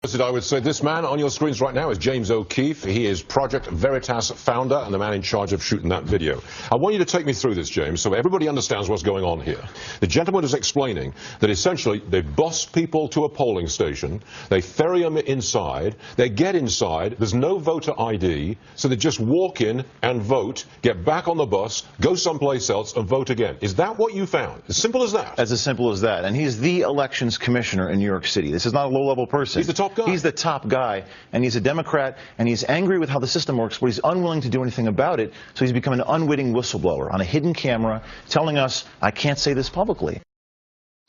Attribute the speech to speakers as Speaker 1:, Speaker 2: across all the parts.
Speaker 1: I would say this man on your screens right now is James O'Keefe. He is Project Veritas founder and the man in charge of shooting that video. I want you to take me through this, James, so everybody understands what's going on here. The gentleman is explaining that essentially they bus people to a polling station, they ferry them inside, they get inside, there's no voter ID, so they just walk in and vote, get back on the bus, go someplace else and vote again. Is that what you found? As simple as that?
Speaker 2: As simple as that. And he's the elections commissioner in New York City. This is not a low-level person.
Speaker 1: He's the top guy.
Speaker 2: He's the top guy, and he's a Democrat, and he's angry with how the system works, but he's unwilling to do anything about it, so he's become an unwitting whistleblower on a hidden camera telling us, I can't say this publicly.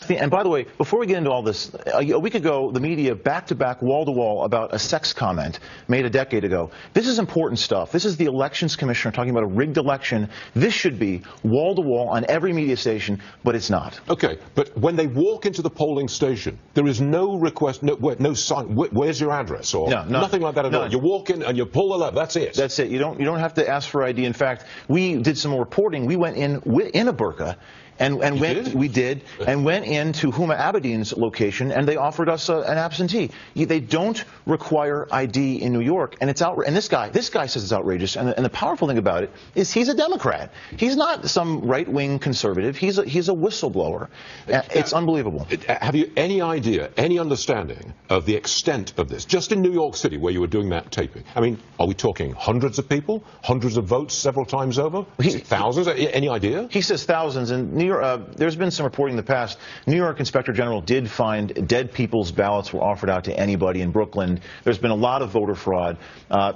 Speaker 2: And by the way, before we get into all this, a week ago, the media back-to-back, wall-to-wall about a sex comment made a decade ago. This is important stuff. This is the elections commissioner talking about a rigged election. This should be wall-to-wall on every media station, but it's not.
Speaker 1: Okay, but when they walk into the polling station, there is no request, no sign, where's your address, or nothing like that at all. You walk in and you pull the lever, that's it.
Speaker 2: That's it. You don't have to ask for ID. In fact, we did some reporting. We went in a burqa. We did, and went into Huma Abedin's location, and they offered us an absentee. They don't require ID in New York, and it's outrageous. And this guy says it's outrageous. And the powerful thing about it is he's a Democrat. He's not some right-wing conservative. He's a whistleblower. It's unbelievable.
Speaker 1: Have you any idea, any understanding of the extent of this? Just in New York City, where you were doing that taping. I mean, are we talking hundreds of people, hundreds of votes several times over, thousands? Any idea?
Speaker 2: He says thousands, and New York. There's been some reporting in the past. New York Inspector General did find dead people's ballots were offered out to anybody in Brooklyn. There's been a lot of voter fraud.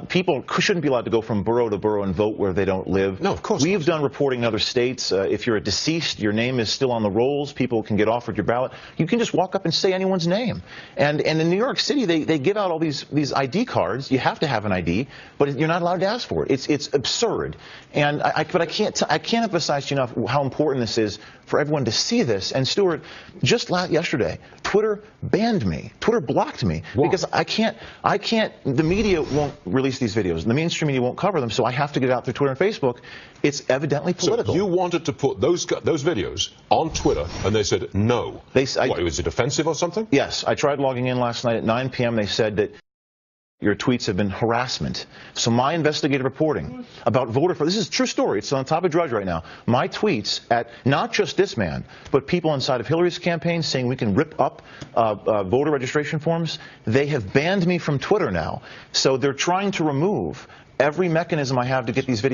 Speaker 2: People shouldn't be allowed to go from borough to borough and vote where they don't live.
Speaker 1: No, of course.
Speaker 2: We've done reporting in other states. If you're a deceased, your name is still on the rolls. People can get offered your ballot. You can just walk up and say anyone's name. And in New York City, they give out all these ID cards. You have to have an ID, but you're not allowed to ask for it. It's absurd. And but I can't emphasize enough how important this is for everyone to see this. And Stuart, just yesterday, Twitter banned me. Twitter blocked me.
Speaker 1: Why?
Speaker 2: Because I can't, the media won't release these videos. The mainstream media won't cover them, so I have to get it out through Twitter and Facebook. It's evidently political.
Speaker 1: So you wanted to put those videos on Twitter, and they said no. What, was it offensive or something?
Speaker 2: Yes. I tried logging in last night at 9 p.m. They said that your tweets have been harassment. So my investigative reporting about voter fraud, this is a true story, it's on top of Drudge right now. My tweets at not just this man, but people inside of Hillary's campaign saying we can rip up voter registration forms, they have banned me from Twitter now. So they're trying to remove every mechanism I have to get these videos.